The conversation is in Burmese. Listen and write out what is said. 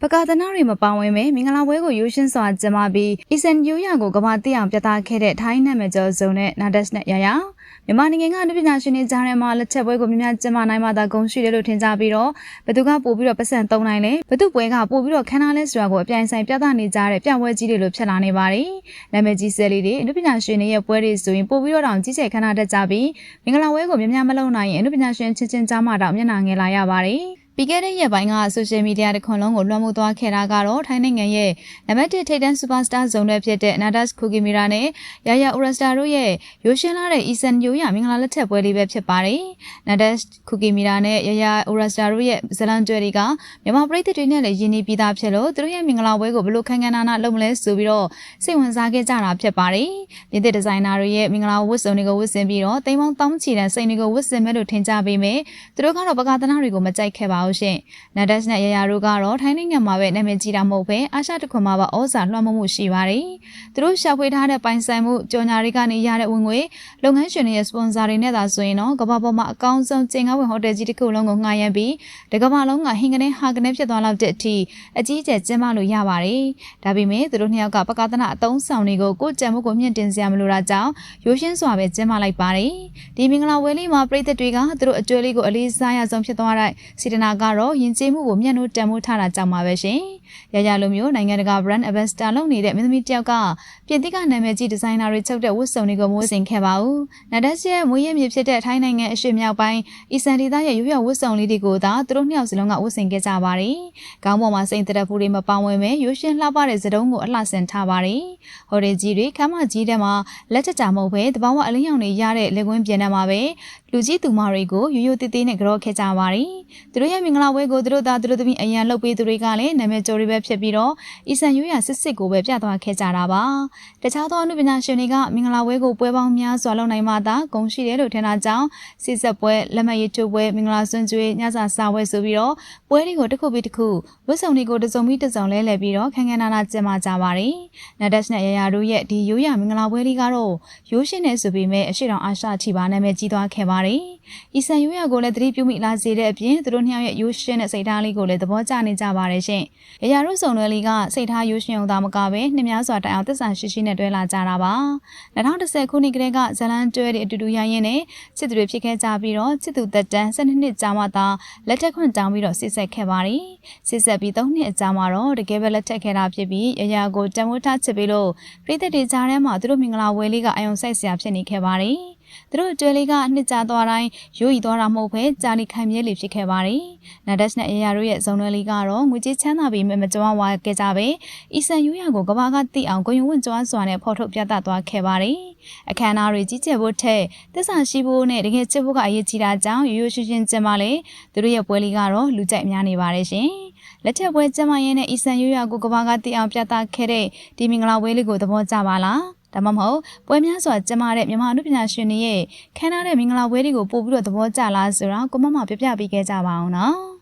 ပကာသနာတွေမပေါင်းဝဲမဲ့မင်္ဂလာပွဲကိုရိုးရှင်းစွာကျင်းပပြီးအီဆန်ယူရကိုကမ္ဘာသိအောင်ပြသခဲ့တဲ့ထိုင်းနာမည်ကျော်စုံနဲ့နာဒက်စ်နဲ့ရရမြန်မာနိုင်ငံကလူပညာရှင်တွေကြားထဲမှာလက်ချက်ပွဲကိုများများကျင်းပနိုင်မှသာဂုဏ်ရှိတယ်လို့ထင်ကြပြီးတော့ဘသူကပို့ပြီးတော့ပတ်စံသုံးနိုင်လဲဘသူပွဲကပို့ပြီးတော့ခန်းနာလဲဆိုတာကိုအပြိုင်ဆိုင်ပြသနေကြတဲ့ပြပွဲကြီးတွေလို့ဖြစ်လာနေပါတယ်နာမည်ကြီးဆယ်လီတွေလူပညာရှင်တွေရဲ့ပွဲတွေဆိုရင်ပို့ပြီးတော့တောင်ကြီးကျယ်ခန်းနာတတ်ကြပြီးမင်္ဂလာပွဲကိုများများမလုပ်နိုင်ရင်လူပညာရှင်ချင်းချင်းကြားမှာတော့မျက်နှာငယ်လာရပါတယ်ပြီးခဲ့တဲ့ရက်ပိုင်းကဆိုရှယ်မီဒီယာတစ်ခွန်လုံးကိုလွှမ်းမိုးသွားခဲ့တာကတော့ထိုင်းနိုင်ငံရဲ့နံပါတ်1ထိပ်တန်းစူပါစတာဇုံတွေဖြစ်တဲ့နာဒတ်စ်ခူကီမီရာနဲ့ယာယာအိုရစတာတို့ရဲ့ရိုးရှင်းလာတဲ့အီဆန်ယူရမင်္ဂလာလက်ထက်ပွဲလေးပဲဖြစ်ပါတယ်နာဒတ်စ်ခူကီမီရာနဲ့ယာယာအိုရစတာတို့ရဲ့ဇလန်ကျွဲတွေကမြန်မာပရိသတ်တွေနဲ့လည်းယဉ်နီးပြီးသားဖြစ်လို့သူတို့ရဲ့မင်္ဂလာပွဲကိုဘလို့ခန်းခန်းနာနာလုပ်မလဲဆိုပြီးတော့စိတ်ဝင်စားခဲ့ကြတာဖြစ်ပါတယ်ပြင်သစ်ဒီဇိုင်နာတွေရဲ့မင်္ဂလာဝတ်စုံတွေကိုဝတ်ဆင်ပြီးတော့တိမ်ပေါင်းတောင်းချီတဲ့စိန်တွေကိုဝတ်ဆင်မဲ့လို့ထင်ကြပေမဲ့သူတို့ကတော့ပကာသနာတွေကိုမကြိုက်ခဲ့ပါဘူးရှင်နာဒက်စ်နဲ့ရရတို့ကတော့ထိုင်းနိုင်ငံမှာပဲနာမည်ကြီးတာမဟုတ်ပဲအာရှတစ်ခွင်မှာပါဩဇာလွှမ်းမိုးမှုရှိပါတယ်။သူတို့ရှာဖွေထားတဲ့ပိုင်ဆိုင်မှုကြော်ညာတွေကနေရတဲ့ဝင်ငွေလုပ်ငန်းရှင်တွေရဲ့စပွန်ဆာတွေနဲ့သာဆိုရင်တော့ကမ္ဘာပေါ်မှာအကောင်းဆုံးကျင်းကားဝင်ဟိုတယ်ကြီးတစ်ခုလုံးကိုငှားရမ်းပြီးတကမ္ဘာလုံးကဟင်ကနေဟာကနေဖြစ်သွားလောက်တဲ့အထိအကြီးအကျယ်ကျင်းပလို့ရပါတယ်။ဒါပေမဲ့သူတို့နှစ်ယောက်ကပကာသနာအတုံးဆောင်တွေကိုကိုယ်ကြံမှုကိုမြင့်တင်စရာမလိုတာကြောင့်ရိုးရှင်းစွာပဲကျင်းပလိုက်ပါတယ်။ဒီမင်္ဂလာဝဲလေးမှာပြည်သက်တွေကသူတို့အကျွေးလေးကိုအလေးစားရဆုံးဖြစ်သွားတဲ့စီတနာကတော့ယဉ်ကျေးမှုကိုမျက်နှာတန်မိုးထားတာကြောင့်ပါပဲရှင်။ရရလိုမျိုးနိုင်ငံတကာ brand ambassador လုပ်နေတဲ့မင်းသမီးတယောက်ကပြင်သစ်ကနာမည်ကြီးဒီဇိုင်နာတွေချုပ်တဲ့ဝတ်စုံတွေကိုမိုးဆင်ခဲ့ပါဦး။နာဒက်စ်ရဲ့မွေးရမြေဖြစ်တဲ့ထိုင်းနိုင်ငံအရှေ့မြောက်ပိုင်းအီဆန်ဒေသရဲ့ရိုးရိုးဝတ်စုံလေးတွေကိုသာသူတို့နှစ်ယောက်စလုံးကဝတ်ဆင်ခဲ့ကြပါတယ်။ခေါင်းပေါ်မှာစိန်တရက်ဖူးတွေမပေါင်းဝဲမဲ့ရိုးရှင်းလှပတဲ့စတုံးကိုအလှဆင်ထားပါတယ်။ဟိုတယ်ကြီးတွေခမ်းမကြီးထဲမှာလက်ချက်ကြမဟုတ်ပဲတဘာဝအလင်းရောင်တွေရတဲ့လက်ကွင်းပြင်ထဲမှာပဲလူကြီးသူမတွေကိုရိုးရိုးသေးသေးနဲ့ကြောခဲ့ကြပါတယ်။သူတို့ရဲ့မင်္ဂလာပွဲကိုသူတို့သားသူတို့သမီးအရန်လုပ်ပေးသူတွေကလည်းနာမည်ကျော်တွေပဲဖြစ်ပြီးတော့အီဆန်ယူရစစ်စစ်ကိုပဲပြသသွားခဲ့ကြတာပါ။တခြားသောအနုပညာရှင်တွေကမင်္ဂလာပွဲကိုပွဲပေါင်းများစွာလုပ်နိုင်မှသာဂုဏ်ရှိတယ်လို့ထင်တာကြောင့်စစ်ဆက်ပွဲလက်မှတ်ရေးထိုးပွဲမင်္ဂလာဆွမ်းကျွေးညစာစားပွဲဆိုပြီးတော့ပွဲတွေကိုတစ်ခုပြီးတစ်ခုဝတ်စုံတွေကိုတစ်စုံပြီးတစ်စုံလဲလှည့်ပြီးတော့ခန်းခန်းနာနာကျင်းပကြပါတယ်။နာဒက်စ်နဲ့ရရတို့ရဲ့ဒီယူရမင်္ဂလာပွဲလေးကတော့ရိုးရှင်းနေဆိုပေမဲ့အရှိတောင်အာရှထိပါနာမည်ကြီးသွားခဲ့ပါတယ်။အီဆန်ယူရကိုလည်းသတိပြုမိလာစေတဲ့အပြင်သူတို့နှစ်ယောက်ရဲ့ရိုးရှင်းတဲ့စိတ်ထားလေးကိုလည်းသဘောကျနေကြပါတယ်ရှင်။ရရတို့စုံတွဲလေးကစိတ်ထားရိုးရှင်းအောင်သာမကပဲနှစ်များစွာတိုင်အောင်သစ္စာရှိရှိနဲ့တွဲလာကြတာပါ။2010ခုနှစ်ကတည်းကဇလန်တွဲတွေအတူတူရရင်နဲ့ချစ်သူတွေဖြစ်ခဲ့ကြပြီးတော့ချစ်သူသက်တမ်း12နှစ်ကြာမှသာလက်ထက်ခွင့်တောင်းပြီးတော့စစ်ဆက်ခဲ့ပါတယ်။စစ်ဆက်ပြီး3နှစ်အကြာမှာတော့တကယ်ပဲလက်ထက်ခဲ့တာဖြစ်ပြီးရရကိုတန်ဖိုးထားချစ်ပြီးလို့ပြည်သက်တွေကြားထဲမှာသူတို့မင်္ဂလာဝဲလေးကအယုံဆိုင်စရာဖြစ်နေခဲ့ပါတယ်။သူတို့ကျွဲလေးကနှစ်ကြာသွားတိုင်းရိုးရီသွားတာမဟုတ်ပဲကြာလီခိုင်မြဲလီဖြစ်ခဲ့ပါတယ်။နာဒက်စ်နဲ့အရာတို့ရဲ့ဇုံတွဲလေးကတော့ငွေကြေးချမ်းသာပြီးမကြွားဝါခဲ့ကြပဲအီဆန်ယူရကိုကဘာကတိအောင်ဂုဏ်ယူဝင့်ကြွားစွာနဲ့ဖော်ထုတ်ပြသသွားခဲ့ပါတယ်။အခမ်းအနားတွေကြီးကျယ်ဖို့ထက်သစ္စာရှိဖို့နဲ့တကယ်ချစ်ဖို့ကအရေးကြီးတာကြောင့်ရိုးရိုးရှင်းရှင်းကျင်းပလေသူတို့ရဲ့ပွဲလေးကတော့လူကြိုက်များနေပါတယ်ရှင်။လက်ထက်ပွဲကျင်းပရင်းနဲ့အီဆန်ယူရကိုကဘာကတိအောင်ပြသခဲ့တဲ့ဒီမင်္ဂလာပွဲလေးကိုသဘောကျပါလား။ဒါမှမဟုတ်ပွဲများစွာကျင်းပတဲ့မြန်မာအနုပညာရှင်တွေရဲ့ခမ်းနားတဲ့မင်္ဂလာပွဲတွေကိုပို့ပြီးတော့သဘောကျလားဆိုတာကိုမမပြပြပေးခဲ့ကြပါအောင်နော်